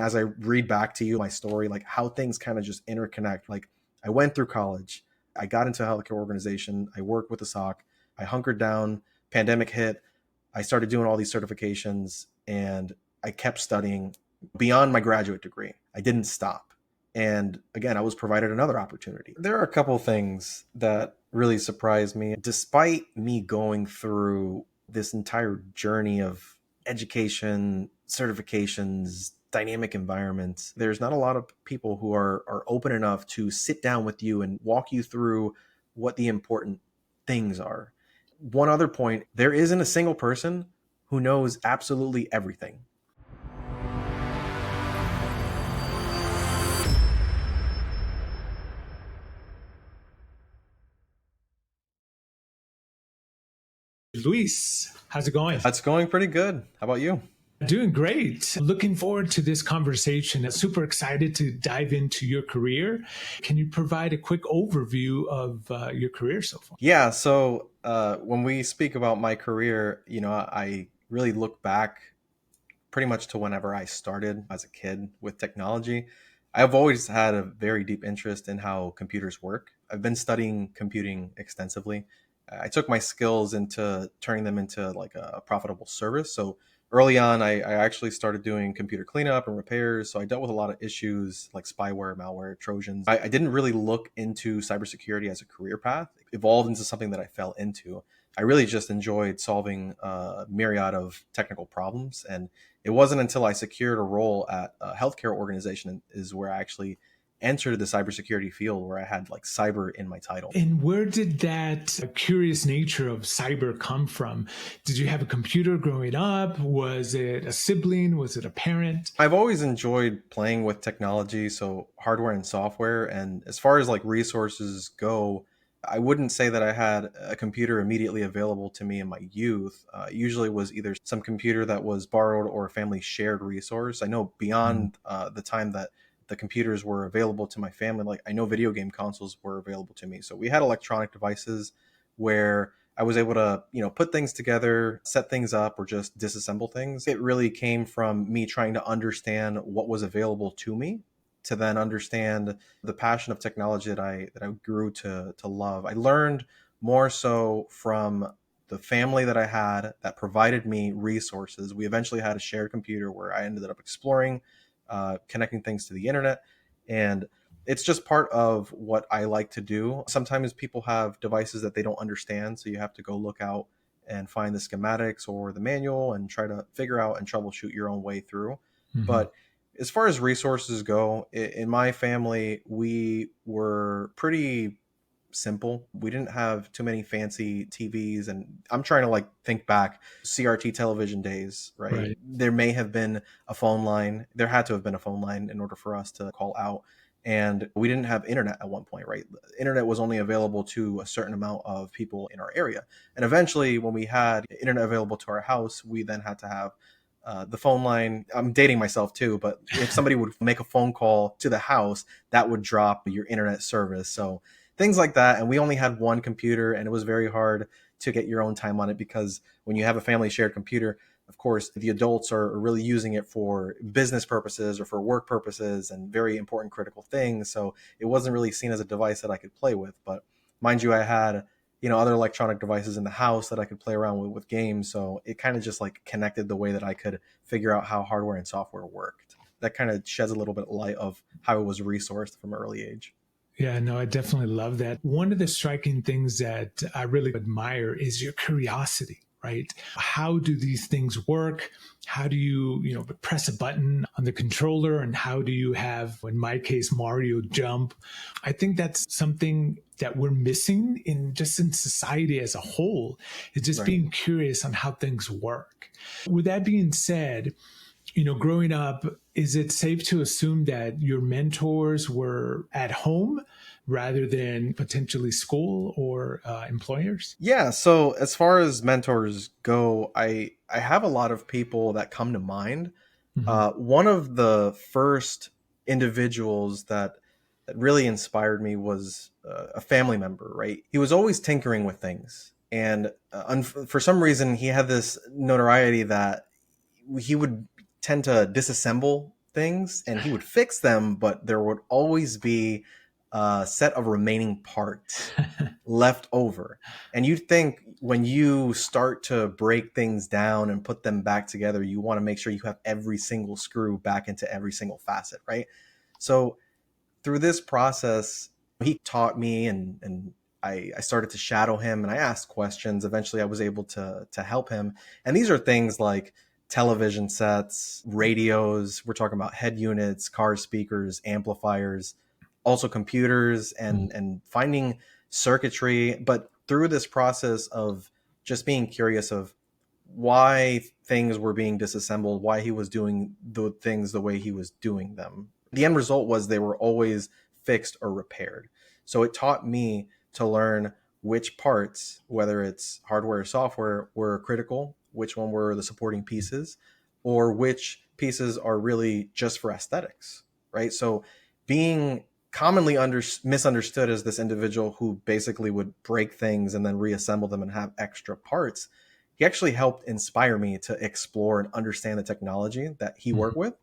As I read back to you my story, like how things kind of just interconnect. Like I went through college, I got into a healthcare organization, I worked with a SOC, I hunkered down, pandemic hit, I started doing all these certifications, and I kept studying beyond my graduate degree. I didn't stop. And again, I was provided another opportunity. There are a couple things that really surprised me. Despite me going through this entire journey of education, certifications, dynamic environments, there's not a lot of people who are open enough to sit down with you and walk you through what the important things are. One other point, there isn't a single person who knows absolutely everything. Luis, how's it going? That's going pretty good. How about you? Doing great. Looking forward to this conversation. Super excited to dive into your career. Can you provide a quick overview of your career so far? Yeah, so when we speak about my career, I really look back pretty much to whenever I started as a kid with technology. I've always had a very deep interest in how computers work. I've been studying computing extensively. I took my skills into turning them into like a profitable service. So early on, I actually started doing computer cleanup and repairs. So I dealt with a lot of issues like spyware, malware, Trojans. I didn't really look into cybersecurity as a career path. It evolved into something that I fell into. I really just enjoyed solving a myriad of technical problems, and it wasn't until I secured a role at a healthcare organization is where I actually entered the cybersecurity field, where I had like cyber in my title. And where did that curious nature of cyber come from? Did you have a computer growing up? Was it a sibling? Was it a parent? I've always enjoyed playing with technology, so hardware and software. And as far as like resources go, I wouldn't say that I had a computer immediately available to me in my youth. Usually was either some computer that was borrowed or a family shared resource. I know beyond the time that the computers were available to my family, like I know video game consoles were available to me. So we had electronic devices where I was able to, put things together, set things up, or just disassemble things. It really came from me trying to understand what was available to me to then understand the passion of technology that I grew to love. I learned more so from the family that I had that provided me resources. We eventually had a shared computer where I ended up exploring, connecting things to the internet, and it's just part of what I like to do. Sometimes people have devices that they don't understand, so you have to go look out and find the schematics or the manual and try to figure out and troubleshoot your own way through. Mm-hmm. But as far as resources go, in my family, we were pretty simple. We didn't have too many fancy TVs, and I'm trying to like think back CRT television days, right? Right. There may have been a phone line. There had to have been a phone line in order for us to call out. And we didn't have internet at one point, right? Internet was only available to a certain amount of people in our area. And eventually, when we had internet available to our house, we then had to have the phone line. I'm dating myself too, but if somebody would make a phone call to the house, that would drop your internet service. So things like that. And we only had one computer, and it was very hard to get your own time on it because when you have a family shared computer, of course, the adults are really using it for business purposes or for work purposes and very important critical things. So it wasn't really seen as a device that I could play with. But mind you, I had other electronic devices in the house that I could play around with games. So it kind of just like connected the way that I could figure out how hardware and software worked. That kind of sheds a little bit of light of how it was resourced from an early age. Yeah, no, I definitely love that. One of the striking things that I really admire is your curiosity, right? How do these things work? How do you press a button on the controller, and how do you have, in my case, Mario jump? I think that's something that we're missing in society as a whole, is just Right. being curious on how things work. With that being said, growing up, is it safe to assume that your mentors were at home rather than potentially school or employers? Yeah, so as far as mentors go, I have a lot of people that come to mind. Mm-hmm. One of the first individuals that really inspired me was a family member. Right, he was always tinkering with things, and for some reason, he had this notoriety that he would tend to disassemble things and he would fix them, but there would always be a set of remaining parts left over. And you'd think when you start to break things down and put them back together, you want to make sure you have every single screw back into every single facet, right? So through this process, he taught me, and I started to shadow him and I asked questions. Eventually, I was able to help him. And these are things like television sets, radios. We're talking about head units, car speakers, amplifiers, also computers, Mm, and finding circuitry. But through this process of just being curious of why things were being disassembled, why he was doing the things the way he was doing them. The end result was they were always fixed or repaired. So it taught me to learn which parts, whether it's hardware or software, were critical, which one were the supporting pieces, or which pieces are really just for aesthetics, right? So being commonly misunderstood as this individual who basically would break things and then reassemble them and have extra parts, he actually helped inspire me to explore and understand the technology that he mm, worked with.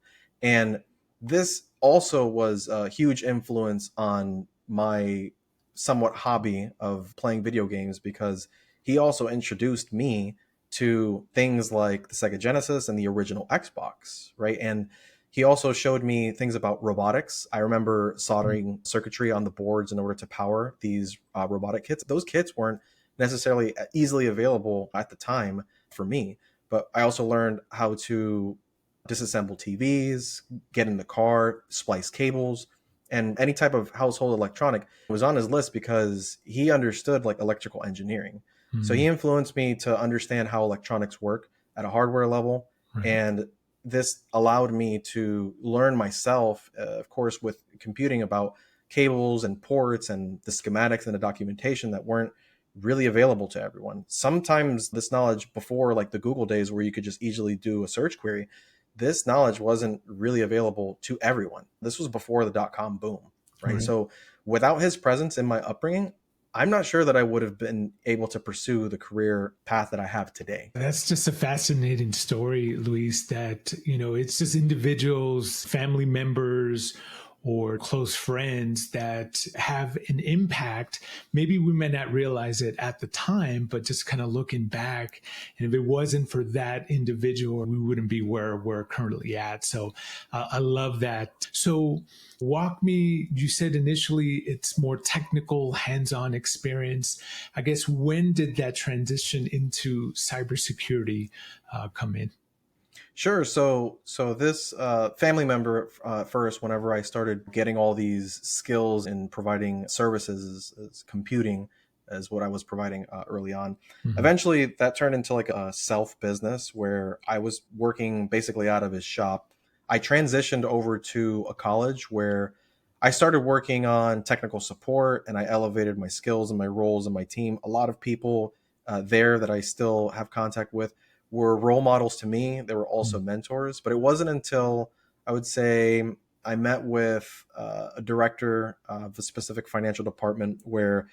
And this also was a huge influence on my somewhat hobby of playing video games because he also introduced me to things like the Sega Genesis and the original Xbox, right? And he also showed me things about robotics. I remember mm, soldering circuitry on the boards in order to power these robotic kits. Those kits weren't necessarily easily available at the time for me, but I also learned how to disassemble TVs, get in the car, splice cables, and any type of household electronic was on his list because he understood like electrical engineering. So he mm. influenced me to understand how electronics work at a hardware level. Right. And this allowed me to learn myself, of course, with computing about cables and ports and the schematics and the documentation that weren't really available to everyone. Sometimes this knowledge before like the Google days where you could just easily do a search query, this knowledge wasn't really available to everyone. This was before the dot-com boom, right? Right. So without his presence in my upbringing, I'm not sure that I would have been able to pursue the career path that I have today. That's just a fascinating story, Luis, that, it's just individuals, family members, or close friends that have an impact. Maybe we may not realize it at the time, but just kind of looking back, and if it wasn't for that individual, we wouldn't be where we're currently at. So I love that. So walk me, you said initially it's more technical, hands-on experience. I guess when did that transition into cybersecurity come in? Sure. So this family member first, whenever I started getting all these skills in providing services as computing, as what I was providing early on. Mm-hmm. Eventually, that turned into like a self business where I was working basically out of his shop. I transitioned over to a college where I started working on technical support, and I elevated my skills and my roles and my team. A lot of people there that I still have contact with were role models to me. They were also mentors, but it wasn't until I would say I met with a director of a specific financial department where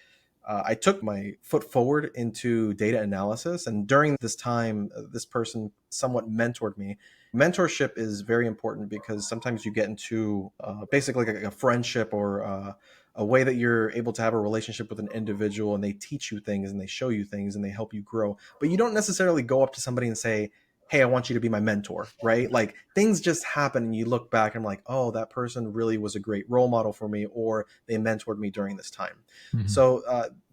I took my foot forward into data analysis. And during this time, this person somewhat mentored me. Mentorship is very important because sometimes you get into basically like a friendship or a way that you're able to have a relationship with an individual and they teach you things and they show you things and they help you grow. But you don't necessarily go up to somebody and say, hey, I want you to be my mentor, right? Like things just happen and you look back and I'm like, oh, that person really was a great role model for me or they mentored me during this time. Mm-hmm. So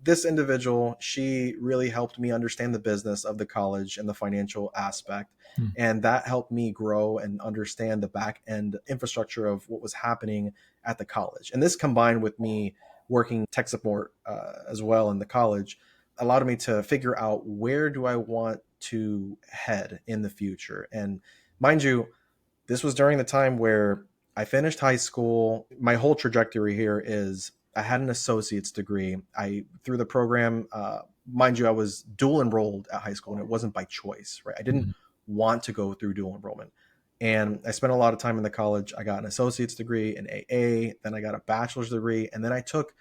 this individual, she really helped me understand the business of the college and the financial aspect. And that helped me grow and understand the back end infrastructure of what was happening at the college. And this combined with me working tech support as well in the college allowed me to figure out where do I want to head in the future. And mind you, this was during the time where I finished high school. My whole trajectory here is I had an associate's degree. I through the program, mind you, I was dual enrolled at high school, and it wasn't by choice, right? I didn't Mm-hmm. want to go through dual enrollment, and I spent a lot of time in the college. I got an associate's degree in AA, then I got a bachelor's degree, and then I took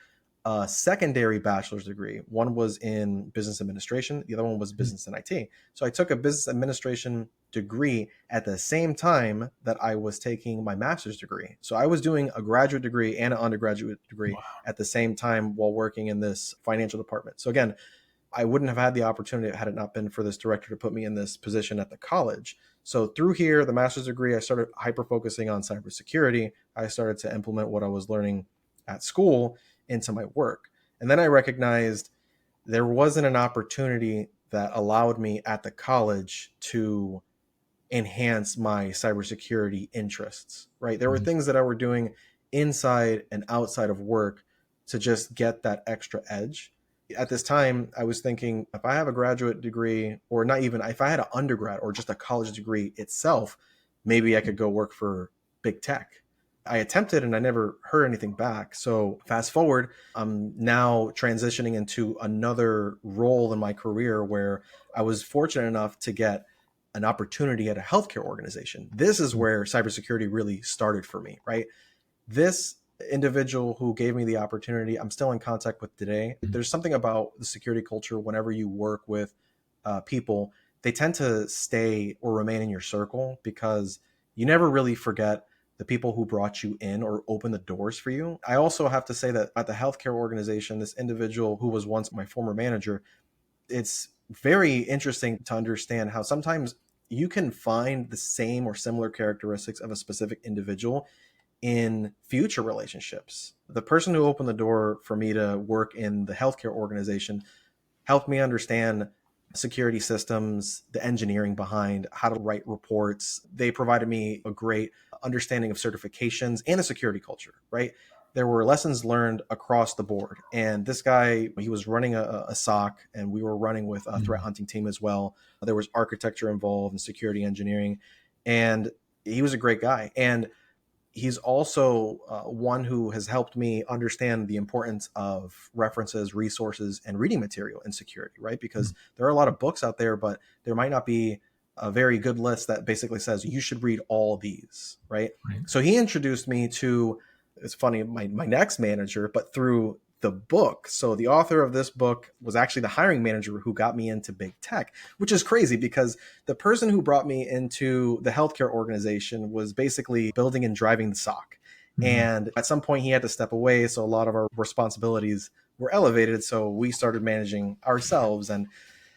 a secondary bachelor's degree. One was in business administration, the other one was business and IT. So I took a business administration degree at the same time that I was taking my master's degree. So I was doing a graduate degree and an undergraduate degree Wow. at the same time while working in this financial department. So again, I wouldn't have had the opportunity had it not been for this director to put me in this position at the college. So through here, the master's degree, I started hyper focusing on cybersecurity. I started to implement what I was learning at school into my work. And then I recognized there wasn't an opportunity that allowed me at the college to enhance my cybersecurity interests, right? There were Mhm. things that I were doing inside and outside of work to just get that extra edge. At this time, I was thinking if I have a graduate degree, or not even if I had an undergrad or just a college degree itself, maybe I could go work for big tech. I attempted and I never heard anything back. So, fast forward, I'm now transitioning into another role in my career where I was fortunate enough to get an opportunity at a healthcare organization. This is where cybersecurity really started for me, right? This individual who gave me the opportunity, I'm still in contact with today. There's something about the security culture whenever you work with people, they tend to stay or remain in your circle because you never really forget the people who brought you in or opened the doors for you. I also have to say that at the healthcare organization, this individual who was once my former manager, it's very interesting to understand how sometimes you can find the same or similar characteristics of a specific individual in future relationships. The person who opened the door for me to work in the healthcare organization helped me understand security systems, the engineering behind how to write reports. They provided me a great understanding of certifications and a security culture, right? There were lessons learned across the board. And this guy, he was running a SOC, and we were running with a threat Mhm. hunting team as well. There was architecture involved and security engineering. And he was a great guy. And he's also one who has helped me understand the importance of references, resources, and reading material in security, right? Because Mhm. there are a lot of books out there, but there might not be a very good list that basically says you should read all these, right? Right. So he introduced me to, it's funny, my next manager, but through the book. So the author of this book was actually the hiring manager who got me into big tech, which is crazy because the person who brought me into the healthcare organization was basically building and driving the SOC. Mhm. And at some point, he had to step away. So a lot of our responsibilities were elevated. So we started managing ourselves. And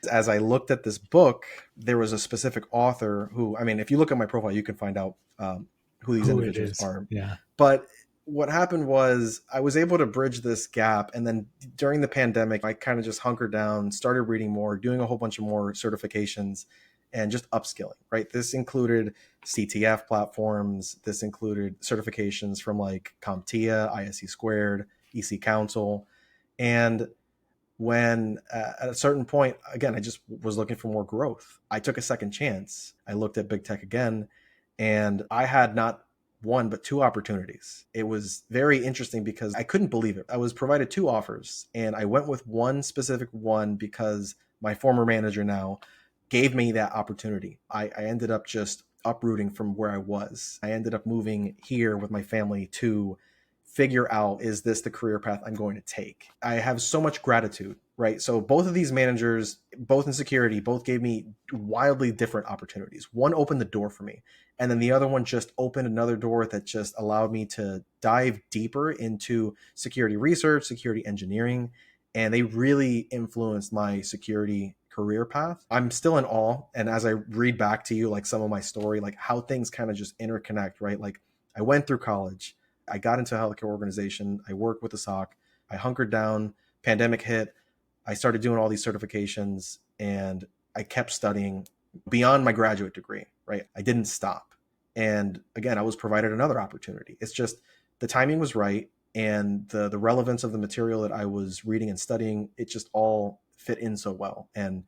as I looked at this book, there was a specific author who, I mean, if you look at my profile, you can find out who these Who it individuals is. are. Yeah. But what happened was I was able to bridge this gap. And then during the pandemic, I kind of just hunkered down, started reading more, doing a whole bunch of more certifications and just upskilling, right? This included CTF platforms. This included certifications from like CompTIA, ISC squared, EC Council. And when at a certain point, again, I just was looking for more growth. I took a second chance. I looked at big tech again, and I had not one but two opportunities. It was very interesting because I couldn't believe it. I was provided two offers, and I went with one specific one because my former manager now gave me that opportunity. I ended up just uprooting from where I was. I ended up moving here with my family to figure out, is this the career path I'm going to take? I have so much gratitude, right? So both of these managers, both in security, both gave me wildly different opportunities. One opened the door for me, and then the other one just opened another door that just allowed me to dive deeper into security research, security engineering, and they really influenced my security career path. I'm still in awe, and as I read back to you like some of my story, like how things kind of just interconnect, right? Like I went through college, I got into a healthcare organization. I worked with the SOC. I hunkered down. Pandemic hit. I started doing all these certifications and I kept studying beyond my graduate degree, right? I didn't stop. And again, I was provided another opportunity. It's just the timing was right and the relevance of the material that I was reading and studying, it just all fit in so well. And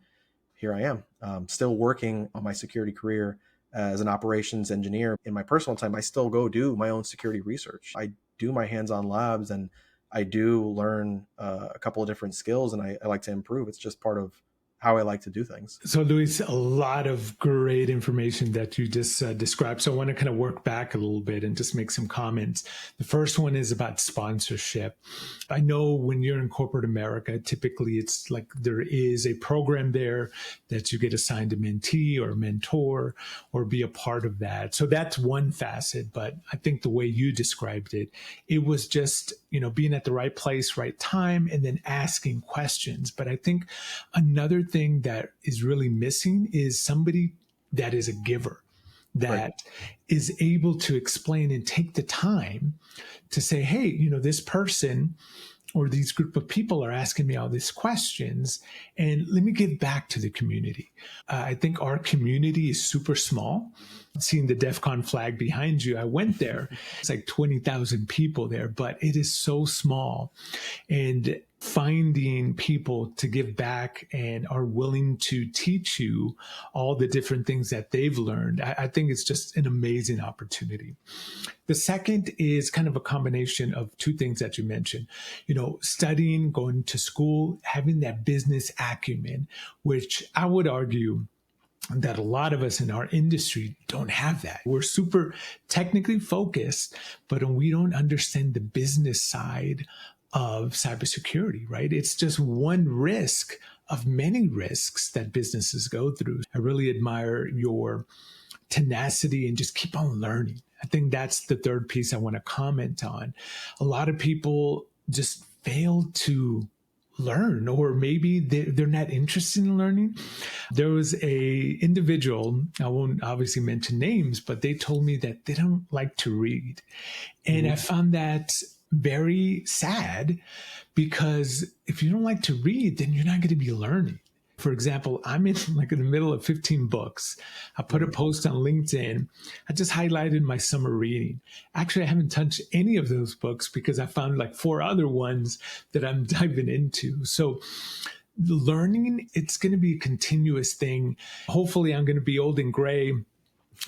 here I am, still working on my security career as an operations engineer. In my personal time, I still go do my own security research. I do my hands-on labs, and I do learn a couple of different skills, and I like to improve. It's just part of how I like to do things. So, Luis, a lot of great information that you just described. So, I want to kind of work back a little bit and just make some comments. The first one is about sponsorship. I know when you're in corporate America, typically it's like there is a program there that you get assigned a mentee or a mentor or be a part of that. So, that's one facet. But I think the way you described it, it was just, being at the right place, right time, and then asking questions. But I think another thing that is really missing is somebody that is a giver, Right. that is able to explain and take the time to say, hey, this person or these group of people are asking me all these questions, and let me give back to the community. I think our community is super small. Seeing the DEF CON flag behind you, I went there. It's like 20,000 people there, but it is so small. And finding people to give back and are willing to teach you all the different things that they've learned, I think it's just an amazing opportunity. The second is kind of a combination of two things that you mentioned, studying, going to school, having that business acumen, which I would argue that a lot of us in our industry don't have that. We're super technically focused, but we don't understand the business side of cybersecurity, right? It's just one risk of many risks that businesses go through. I really admire your tenacity and just keep on learning. I think that's the third piece I want to comment on. A lot of people just fail to learn, or maybe they're not interested in learning. There was a individual, I won't obviously mention names, but they told me that they don't like to read. And I Mhm. found that very sad, because if you don't like to read, then you're not going to be learning. For example, I'm in the middle of 15 books. I put a Mhm. post on LinkedIn. I just highlighted my summer reading. Actually, I haven't touched any of those books because I found like four other ones that I'm diving into. So learning, it's going to be a continuous thing. Hopefully I'm going to be old and gray,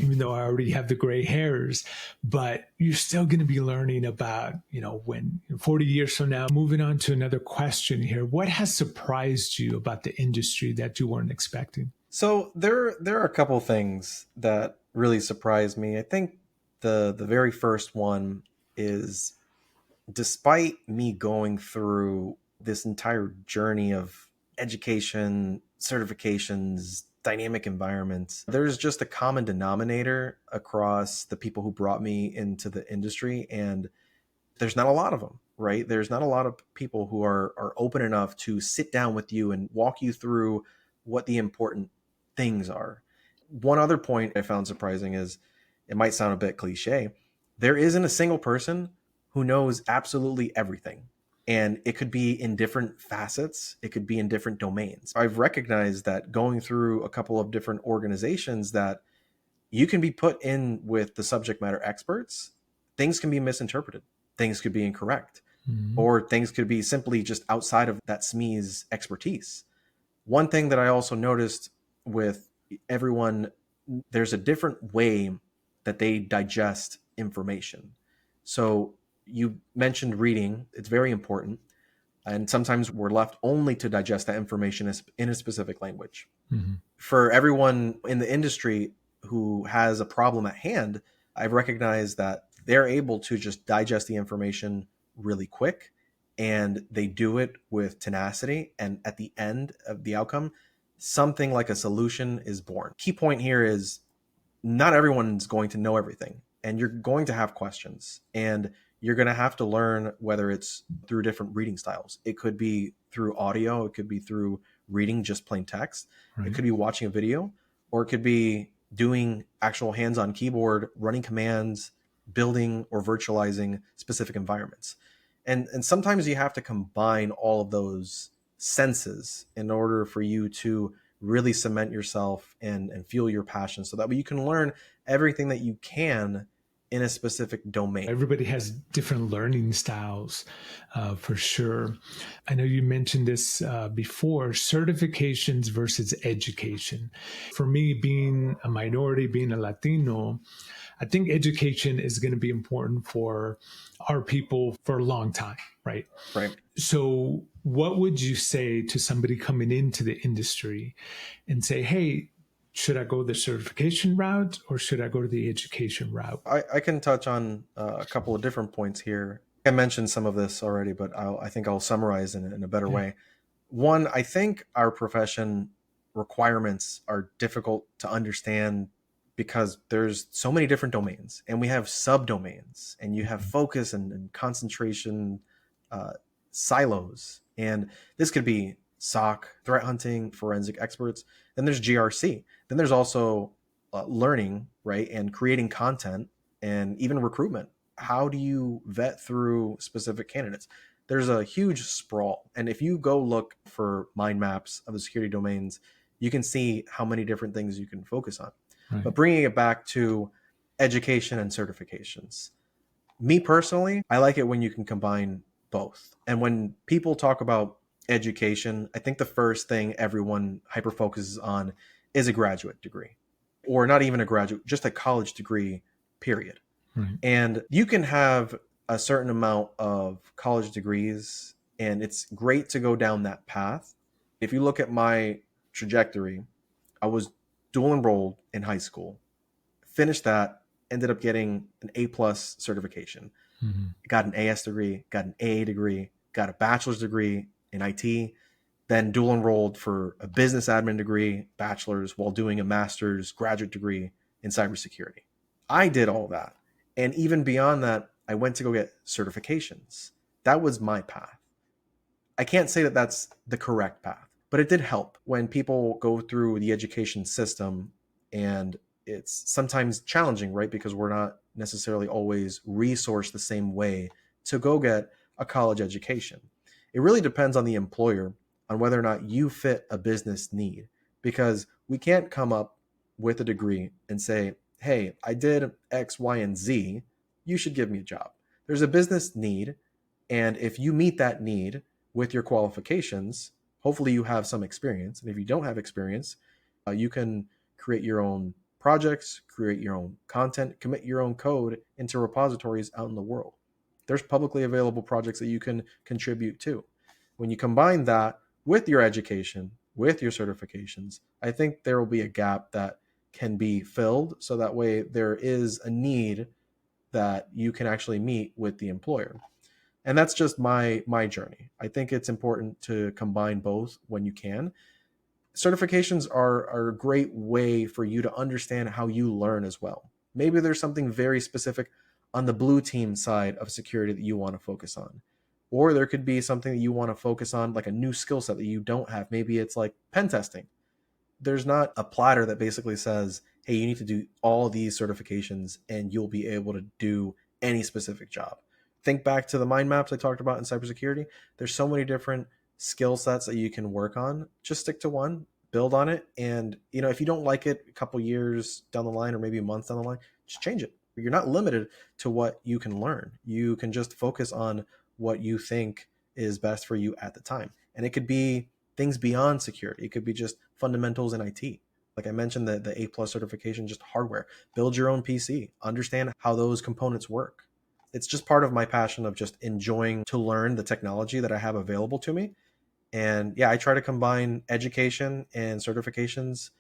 even though I already have the gray hairs, but you're still going to be learning about, when 40 years from now. Moving on to another question here. What has surprised you about the industry that you weren't expecting? So there are a couple things that really surprised me. I think the very first one is, despite me going through this entire journey of education, certifications, dynamic environments, there's just a common denominator across the people who brought me into the industry, and there's not a lot of them, right? There's not a lot of people who are open enough to sit down with you and walk you through what the important things are. One other point I found surprising is, it might sound a bit cliche, there isn't a single person who knows absolutely everything. And it could be in different facets, it could be in different domains. I've recognized that going through a couple of different organizations, that you can be put in with the subject matter experts, things can be misinterpreted, things could be incorrect, Mhm. or things could be simply just outside of that SME's expertise. One thing that I also noticed with everyone, there's a different way that they digest information. So you mentioned reading, it's very important. And sometimes we're left only to digest that information in a specific language. Mhm. For everyone in the industry who has a problem at hand, I've recognized that they're able to just digest the information really quick, and they do it with tenacity. And at the end of the outcome, something like a solution is born. Key point here is, not everyone's going to know everything, and you're going to have questions, and you're going to have to learn, whether it's through different reading styles. It could be through audio, it could be through reading just plain text, it Right. could be watching a video, or it could be doing actual hands-on keyboard running commands, building or virtualizing specific environments. And sometimes you have to combine all of those senses in order for you to really cement yourself and feel your passion, so that way you can learn everything that you can in a specific domain. Everybody has different learning styles, for sure. I know you mentioned this before, certifications versus education. For me, being a minority, being a Latino, I think education is going to be important for our people for a long time, right? Right. So, what would you say to somebody coming into the industry and say, hey, should I go the certification route or should I go to the education route? I can touch on a couple of different points here. I mentioned some of this already, but I think I'll summarize in a better Yeah. way. One, I think our profession requirements are difficult to understand because there's so many different domains and we have subdomains and you have focus and concentration uh, silos. And this could be SOC, threat hunting, forensic experts. Then there's GRC. Then there's also learning, right? And creating content and even recruitment. How do you vet through specific candidates? There's a huge sprawl. And if you go look for mind maps of the security domains, you can see how many different things you can focus on. Right. But bringing it back to education and certifications, me personally, I like it when you can combine both. And when people talk about education, I think the first thing everyone hyper focuses on is a graduate degree, or not even a graduate, just a college degree, period. Right. And you can have a certain amount of college degrees, and it's great to go down that path. If you look at my trajectory, I was dual enrolled in high school, finished that, ended up getting an A plus certification, Mm-hmm. got an AS degree, got an AA degree, got a bachelor's degree in IT, then dual enrolled for a business admin degree, bachelor's, while doing a master's graduate degree in cybersecurity. I did all that. And even beyond that, I went to go get certifications. That was my path. I can't say that that's the correct path, but it did help when people go through the education system, and it's sometimes challenging, right? Because we're not necessarily always resourced the same way to go get a college education. It really depends on the employer on whether or not you fit a business need, because we can't come up with a degree and say, hey, I did X, Y, and Z. You should give me a job. There's a business need. And if you meet that need with your qualifications, hopefully you have some experience. And if you don't have experience, you can create your own projects, create your own content, commit your own code into repositories out in the world. There's publicly available projects that you can contribute to. When you combine that with your education, with your certifications, I think there will be a gap that can be filled. So that way there is a need that you can actually meet with the employer. And that's just my journey. I think it's important to combine both when you can. Certifications are a great way for you to understand how you learn as well. Maybe there's something very specific on the blue team side of security that you want to focus on. Or there could be something that you want to focus on, like a new skill set that you don't have. Maybe it's like pen testing. There's not a platter that basically says, hey, you need to do all these certifications and you'll be able to do any specific job. Think back to the mind maps I talked about in cybersecurity. There's so many different skill sets that you can work on. Just stick to one, build on it. And, if you don't like it a couple years down the line or maybe a month down the line, just change it. You're not limited to what you can learn. You can just focus on what you think is best for you at the time. And it could be things beyond security. It could be just fundamentals in IT. Like I mentioned, the A plus certification, just hardware. Build your own PC. Understand how those components work. It's just part of my passion of just enjoying to learn the technology that I have available to me. And yeah, I try to combine education and certifications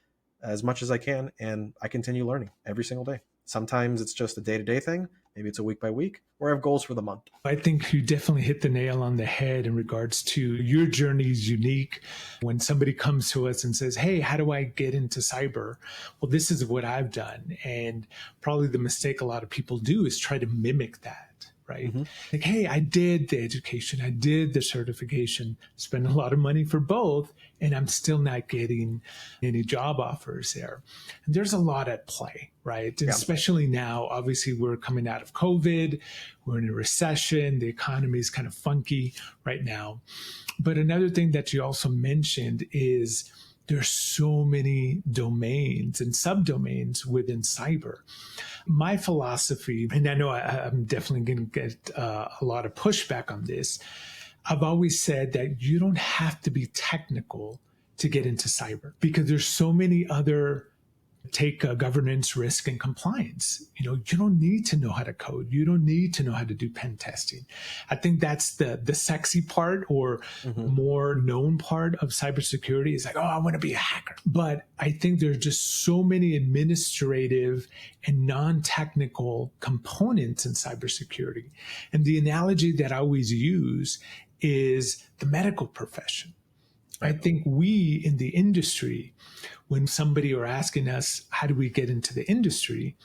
as much as I can, and I continue learning every single day. Sometimes it's just a day-to-day thing, maybe it's a week by week, or I have goals for the month. I think you definitely hit the nail on the head in regards to your journey is unique. When somebody comes to us and says, hey, how do I get into cyber? Well, this is what I've done. And probably the mistake a lot of people do is try to mimic that, right? Mm-hmm. Like, hey, I did the education, I did the certification, spent a lot of money for both, and I'm still not getting any job offers there. And there's a lot at play, right? And Yeah. especially now, obviously, we're coming out of COVID, we're in a recession, the economy is kind of funky right now. But another thing that you also mentioned is There's so many domains and subdomains within cyber. My philosophy, and I know I'm definitely going to get a lot of pushback on this, I've always said that you don't have to be technical to get into cyber because there's so many other take governance, risk, and compliance. You don't need to know how to code. You don't need to know how to do pen testing. I think that's the sexy part or Hmm. more known part of cybersecurity is like, oh, I want to be a hacker. But I think there's just so many administrative and non-technical components in cybersecurity. And the analogy that I always use is the medical profession. I Right. think we in the industry, when somebody are asking us, how do we get into the industry?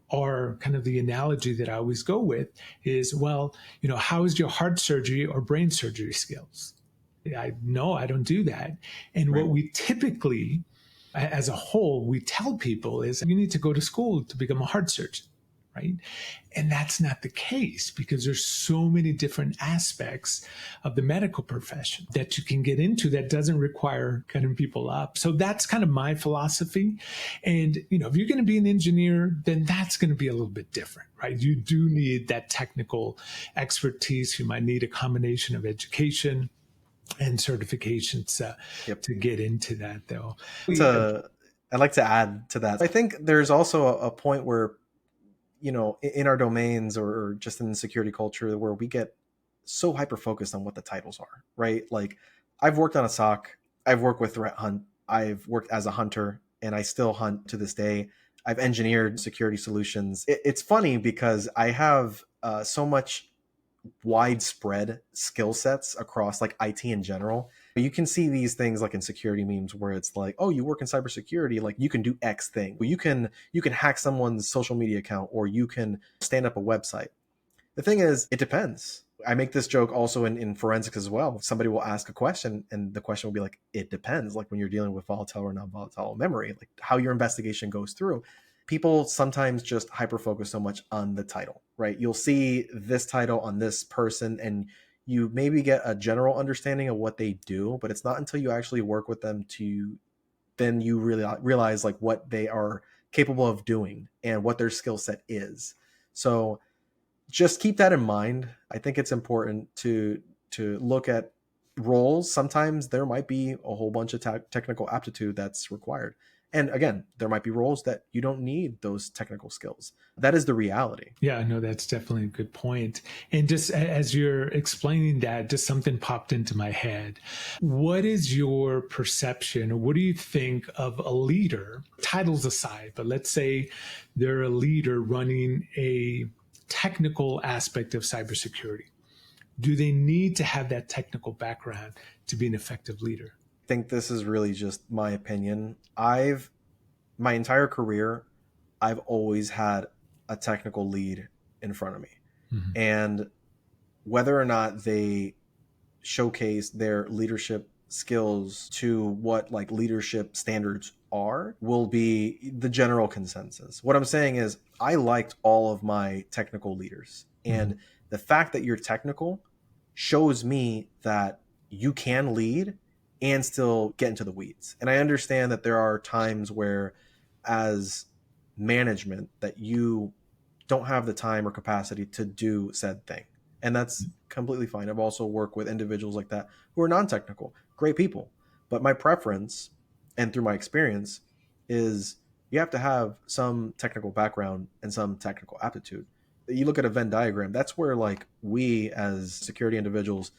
Or kind of the analogy that I always go with is, well, how is your heart surgery or brain surgery skills? I don't do that. And what Right. we typically, as a whole, we tell people is you need to go to school to become a heart surgeon, right? And that's not the case because there's so many different aspects of the medical profession that you can get into that doesn't require cutting people up. So that's kind of my philosophy. And, if you're going to be an engineer, then that's going to be a little bit different, right? You do need that technical expertise. You might need a combination of education and certifications Yep. to get into that, though. To I'd like to add to that. I think there's also a point where, in our domains or just in the security culture where we get so hyper focused on what the titles are, right? Like I've worked on a SOC, I've worked with threat hunt, I've worked as a hunter, and I still hunt to this day. I've engineered security solutions. It's funny because I have so much widespread skill sets across like IT in general. You can see these things like in security memes where it's like, oh, you work in cybersecurity, like you can do X thing. You can hack someone's social media account or you can stand up a website. The thing is, it depends. I make this joke also in forensics as well. Somebody will ask a question and the question will be like, it depends. Like when you're dealing with volatile or non-volatile memory, like how your investigation goes through. People sometimes just hyper focus so much on the title, right? You'll see this title on this person and you maybe get a general understanding of what they do, but it's not until you actually work with them to then you really realize like what they are capable of doing and what their skill set is. So just keep that in mind. I think it's important to look at roles. Sometimes there might be a whole bunch of technical aptitude that's required. And again, there might be roles that you don't need those technical skills. That is the reality. Yeah, no, that's definitely a good point. And just as you're explaining that, just something popped into my head. What is your perception, or what do you think of a leader, titles aside, but let's say they're a leader running a technical aspect of cybersecurity? Do they need to have that technical background to be an effective leader? I think this is really just my opinion. My entire career, I've always had a technical lead in front of me. Mhm. And whether or not they showcase their leadership skills to what like leadership standards are will be the general consensus. What I'm saying is I liked all of my technical leaders. Mhm. And the fact that you're technical shows me that you can lead and still get into the weeds. And I understand that there are times where as management that you don't have the time or capacity to do said thing. And that's completely fine. I've also worked with individuals like that who are non technical, great people. But my preference, and through my experience, is you have to have some technical background and some technical aptitude. You look at a Venn diagram, that's where like we as security individuals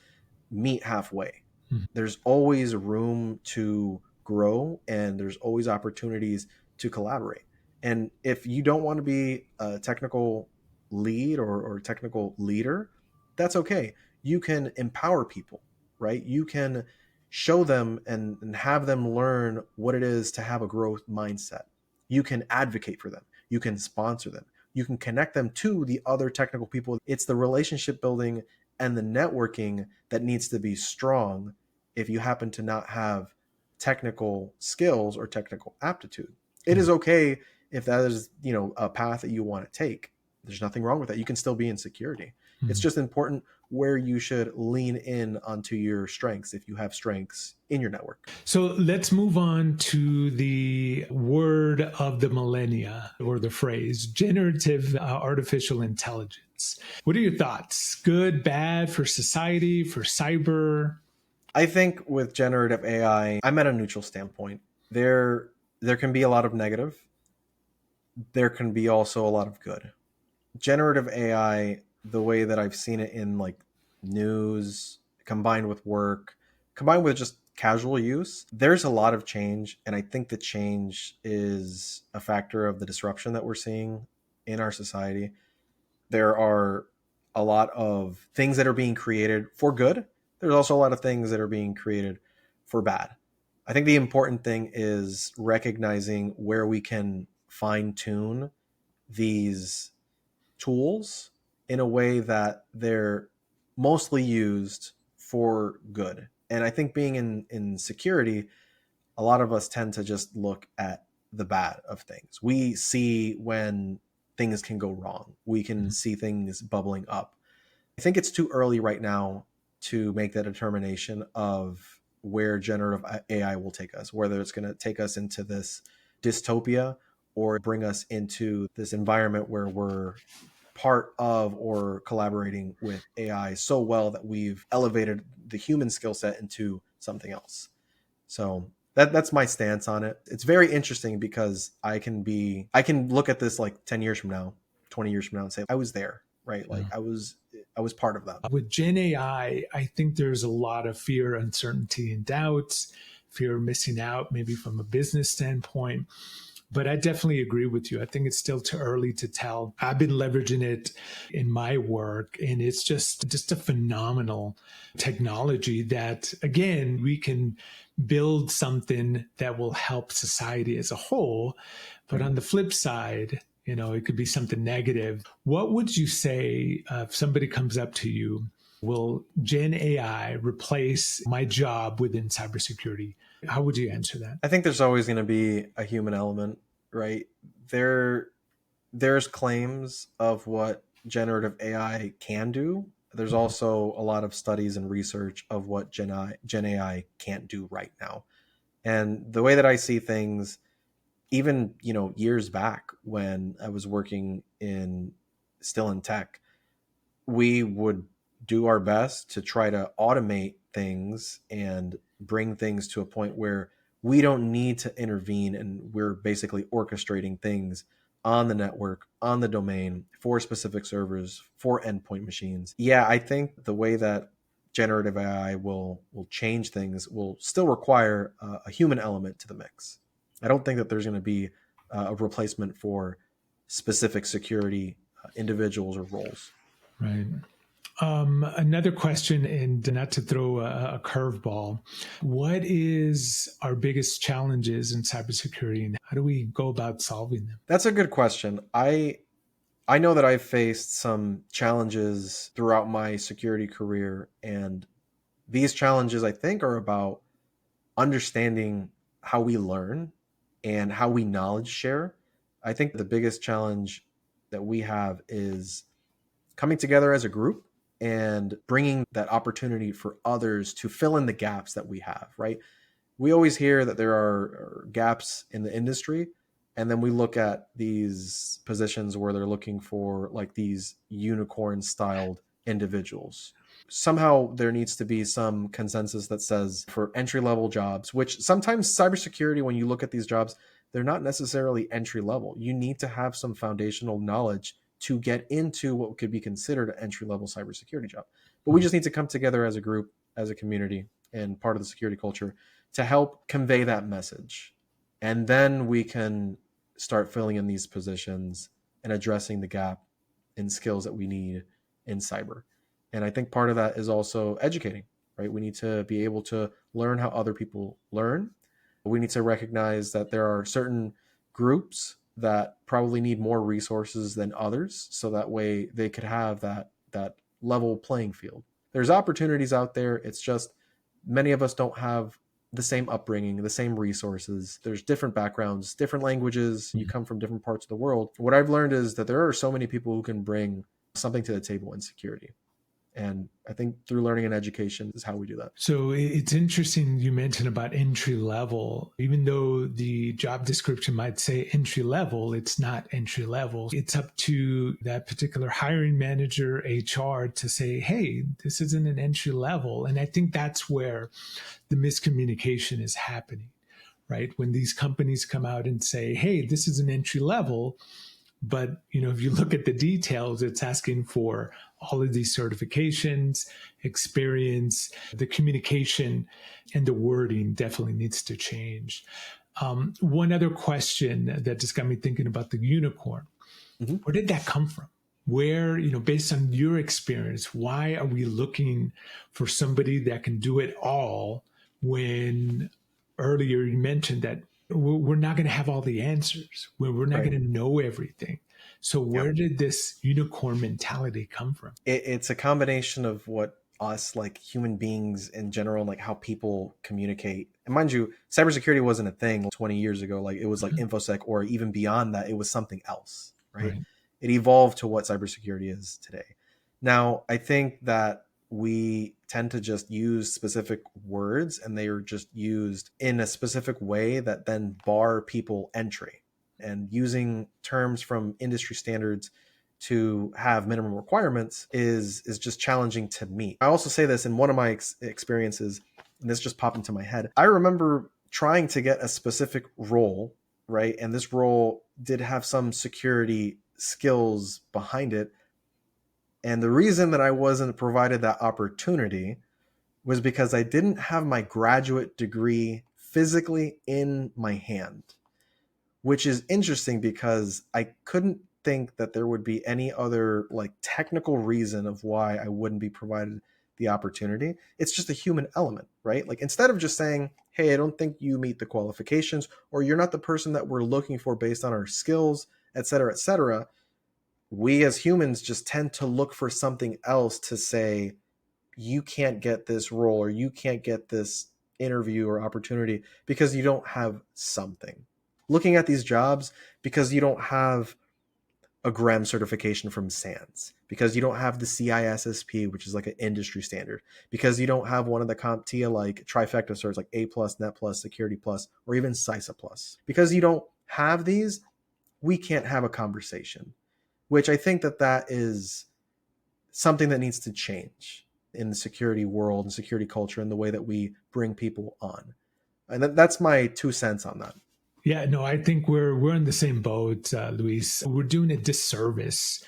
meet halfway. Mhm. There's always room to grow and there's always opportunities to collaborate. And if you don't want to be a technical lead or technical leader, that's okay. You can empower people, right? You can show them and have them learn what it is to have a growth mindset. You can advocate for them. You can sponsor them. You can connect them to the other technical people. It's the relationship building and the networking that needs to be strong if you happen to not have technical skills or technical aptitude. It is okay if that is, a path that you want to take. There's nothing wrong with that. You can still be in security. It's just important where you should lean in onto your strengths if you have strengths in your network. So let's move on to the word of the millennia, or the phrase generative artificial intelligence. What are your thoughts? Good, bad for society, for cyber? I think with generative AI, I'm at a neutral standpoint. There can be a lot of negative. There can be also a lot of good. Generative AI, the way that I've seen it in like news, combined with work, combined with just casual use, there's a lot of change. And I think the change is a factor of the disruption that we're seeing in our society. There are a lot of things that are being created for good. There's also a lot of things that are being created for bad. I think the important thing is recognizing where we can fine tune these tools in a way that they're mostly used for good. And I think being in security, a lot of us tend to just look at the bad of things. We see when things can go wrong. We can see things bubbling up. I think it's too early right now to make that determination of where generative AI will take us, whether it's going to take us into this dystopia or bring us into this environment where we're part of or collaborating with AI so well that we've elevated the human skill set into something else. So that's my stance on it. It's very interesting because I can look at this like 10 years from now, 20 years from now and say I was there, right? Yeah. Like I was part of that. With Gen AI, I think there's a lot of fear, uncertainty, and doubts, fear of missing out, maybe from a business standpoint. But I definitely agree with you. I think it's still too early to tell. I've been leveraging it in my work, and it's just a phenomenal technology that, again, we can build something that will help society as a whole. But on the flip side, it could be something negative. What would you say if somebody comes up to you? Will Gen AI replace my job within cybersecurity? How would you answer that? I think there's always going to be a human element, right? There there's claims of what generative AI can do. There's also a lot of studies and research of what Gen AI can't do right now. And the way that I see things, even years back when I was working in still in tech, we would do our best to try to automate things and bring things to a point where we don't need to intervene and we're basically orchestrating things on the network, on the domain for specific servers, for endpoint machines. Yeah, I think the way that generative AI will change things will still require a human element to the mix. I don't think that there's going to be a replacement for specific security individuals or roles. Right. Another question, and not to throw a curveball, what is our biggest challenges in cybersecurity, and how do we go about solving them? That's a good question. I know that I've faced some challenges throughout my security career, and these challenges I think are about understanding how we learn and how we knowledge share. I think the biggest challenge that we have is coming together as a group and bringing that opportunity for others to fill in the gaps that we have, right? We always hear that there are gaps in the industry, and then we look at these positions where they're looking for like these unicorn styled individuals. Somehow there needs to be some consensus that says for entry level jobs, which sometimes cybersecurity, when you look at these jobs, they're not necessarily entry level. You need to have some foundational knowledge to get into what could be considered an entry level cybersecurity job. But we just need to come together as a group, as a community, and part of the security culture to help convey that message. And then we can start filling in these positions and addressing the gap in skills that we need in cyber. And I think part of that is also educating, right? We need to be able to learn how other people learn. We need to recognize that there are certain groups that probably need more resources than others, so that way they could have that level playing field. There's opportunities out there. It's just many of us don't have the same upbringing, the same resources. There's different backgrounds, different languages. You come from different parts of the world. What I've learned is that there are so many people who can bring something to the table in security. And I think through learning and education is how we do that. So it's interesting you mentioned about entry level. Even though the job description might say entry level, it's not entry level. It's up to that particular hiring manager, HR, to say, hey, this isn't an entry level. And I think that's where the miscommunication is happening, right? When these companies come out and say, hey, this is an entry level, but if you look at the details, it's asking for all of these certifications, experience, the communication, and the wording definitely needs to change. One other question that just got me thinking about the unicorn. Mm-hmm. Where did that come from? Where, based on your experience, why are we looking for somebody that can do it all when earlier you mentioned that we're not going to have all the answers, we're not Right. going to know everything? So Yeah. where did this unicorn mentality come from? It's a combination of what us, like human beings in general, like how people communicate. And mind you, cybersecurity wasn't a thing 20 years ago. Like it was like Mhm. infosec, or even beyond that, it was something else, right? Right. It evolved to what cybersecurity is today. Now, I think that we tend to just use specific words, and they are just used in a specific way that then bar people entry. And using terms from industry standards to have minimum requirements is just challenging to me. I also say this in one of my experiences, and this just popped into my head. I remember trying to get a specific role, right? And this role did have some security skills behind it. And the reason that I wasn't provided that opportunity was because I didn't have my graduate degree physically in my hand, which is interesting because I couldn't think that there would be any other like technical reason of why I wouldn't be provided the opportunity. It's just a human element, right? Like instead of just saying, hey, I don't think you meet the qualifications, or you're not the person that we're looking for based on our skills, et cetera, we as humans just tend to look for something else to say, you can't get this role or you can't get this interview or opportunity because you don't have something. Looking at these jobs because you don't have a GREM certification from SANS, because you don't have the CISSP, which is like an industry standard, because you don't have one of the CompTIA like trifecta certs like A plus, Net plus, Security plus, or even CISA plus. Because you don't have these, we can't have a conversation, which I think that is something that needs to change in the security world and security culture and the way that we bring people on. And that's my 2 cents on that. Yeah, no, I think we're in the same boat, Luis. We're doing a disservice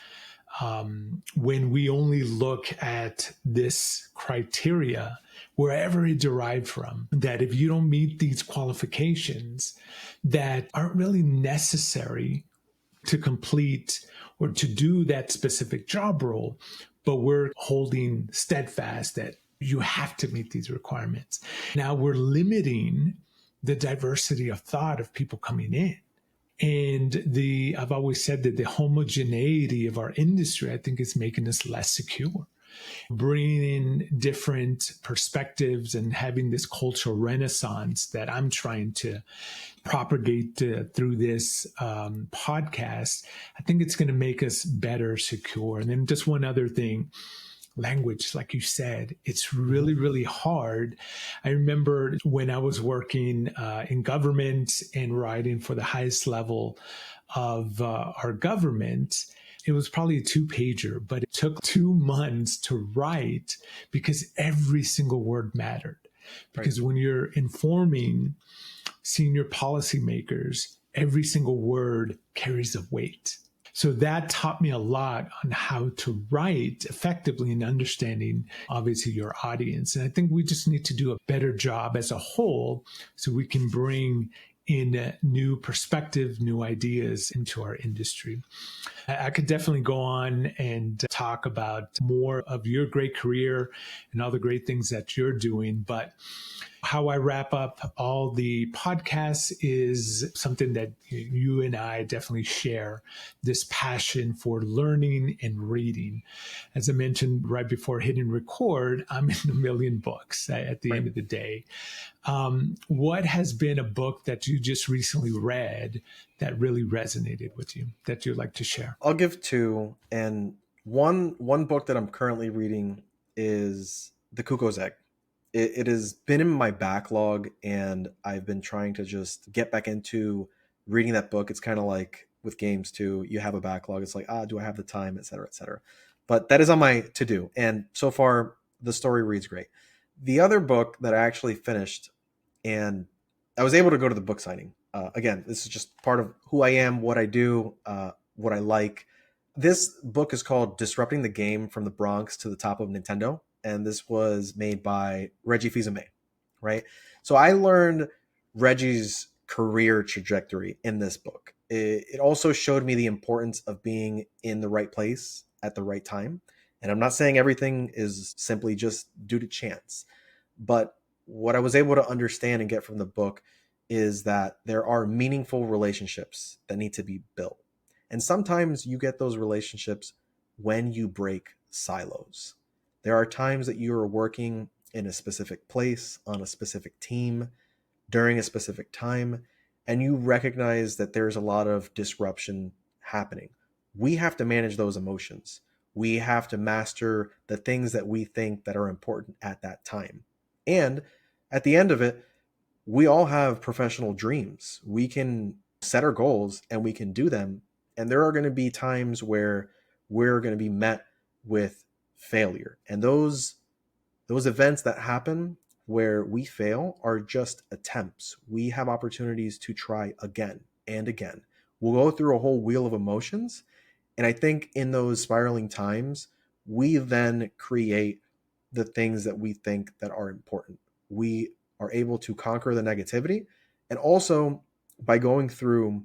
when we only look at this criteria, wherever it derived from, that if you don't meet these qualifications that aren't really necessary to complete or to do that specific job role, but we're holding steadfast that you have to meet these requirements. Now we're limiting the diversity of thought of people coming in. And I've always said that the homogeneity of our industry, I think, is making us less secure. Bringing in different perspectives and having this cultural renaissance that I'm trying to propagate through this podcast, I think it's going to make us better secure. And then just one other thing, language, like you said, it's really, really hard. I remember when I was working in government and writing for the highest level of our government, it was probably a 2-pager, but it took 2 months to write because every single word mattered. Right. Because when you're informing senior policymakers, every single word carries a weight. So that taught me a lot on how to write effectively and understanding, obviously, your audience. And I think we just need to do a better job as a whole so we can bring in new perspective, new ideas into our industry. I could definitely go on and talk about more of your great career and all the great things that you're doing, but how I wrap up all the podcasts is something that you and I definitely share, this passion for learning and reading. As I mentioned right before hitting record, I'm in a million books at the Right. end of the day. What has been a book that you just recently read that really resonated with you that you'd like to share? I'll give two. And One book that I'm currently reading is The Cuckoo's Egg. It has been in my backlog, and I've been trying to just get back into reading that book. It's kind of like with games too. You have a backlog. It's like, do I have the time, et cetera, et cetera. But that is on my to do. And so far, the story reads great. The other book that I actually finished, and I was able to go to the book signing. Again, this is just part of who I am, what I do, what I like. This book is called Disrupting the Game from the Bronx to the Top of Nintendo. And this was made by Reggie Fils-Aimé, right? So I learned Reggie's career trajectory in this book. It also showed me the importance of being in the right place at the right time. And I'm not saying everything is simply just due to chance, but what I was able to understand and get from the book is that there are meaningful relationships that need to be built. And sometimes you get those relationships when you break silos. There are times that you are working in a specific place, on a specific team, during a specific time, and you recognize that there's a lot of disruption happening. We have to manage those emotions. We have to master the things that we think that are important at that time. And at the end of it, we all have professional dreams. We can set our goals and we can do them. And there are going to be times where we're going to be met with failure. And those events that happen where we fail are just attempts. We have opportunities to try again and again. We'll go through a whole wheel of emotions. And I think in those spiraling times, we then create the things that we think that are important. We are able to conquer the negativity. And also by going through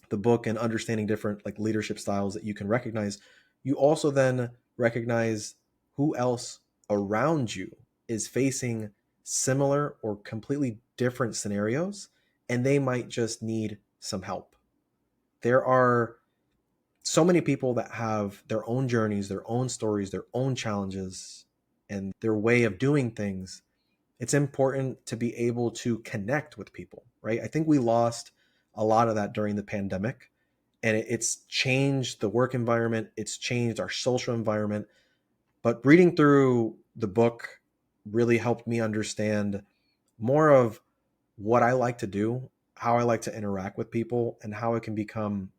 the book and understanding different like leadership styles that you can recognize, you also then recognize who else around you is facing similar or completely different scenarios, and they might just need some help. There are so many people that have their own journeys, their own stories, their own challenges, and their way of doing things. It's important to be able to connect with people, right? I think we lost a lot of that during the pandemic, and it's changed the work environment, it's changed our social environment. But reading through the book really helped me understand more of what I like to do, how I like to interact with people, and how I can become,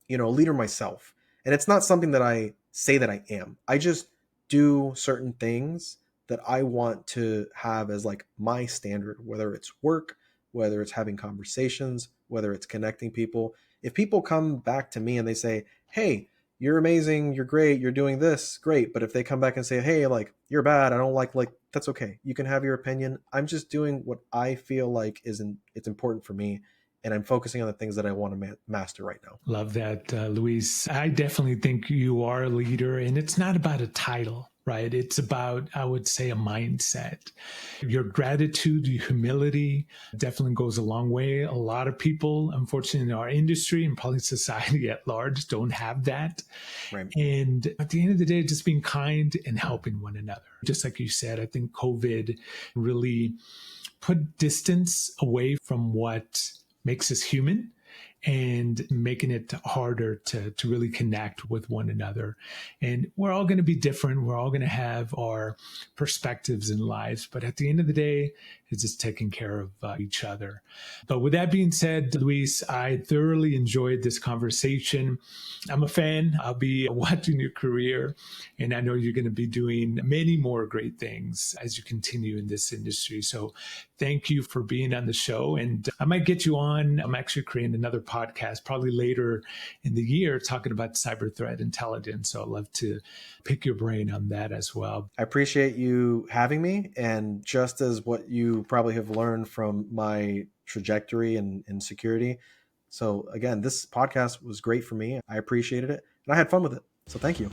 a leader myself. And it's not something that I say that I am. I just do certain things that I want to have as like my standard, whether it's work, whether it's having conversations, whether it's connecting people. If people come back to me and they say, "Hey, you're amazing, you're great, you're doing this, great." But if they come back and say, "Hey, like you're bad, I don't like," that's okay. You can have your opinion. I'm just doing what I feel like it's important for me, and I'm focusing on the things that I want to master right now. Love that, Luis. I definitely think you are a leader, and it's not about a title, right? It's about, I would say, a mindset. Your gratitude, your humility definitely goes a long way. A lot of people, unfortunately, in our industry and probably society at large, don't have that. Right. And at the end of the day, just being kind and helping one another. Just like you said, I think COVID really put distance away from what makes us human and making it harder to really connect with one another. And we're all going to be different. We're all going to have our perspectives in lives. But at the end of the day, it's just taking care of each other. But with that being said, Luis, I thoroughly enjoyed this conversation. I'm a fan. I'll be watching your career, and I know you're going to be doing many more great things as you continue in this industry. So thank you for being on the show. And I might get you on. I'm actually creating another podcast probably later in the year talking about cyber threat intelligence. So I'd love to pick your brain on that as well. I appreciate you having me. And just as what you probably have learned from my trajectory and security. So, again, this podcast was great for me. I appreciated it and I had fun with it. So, thank you.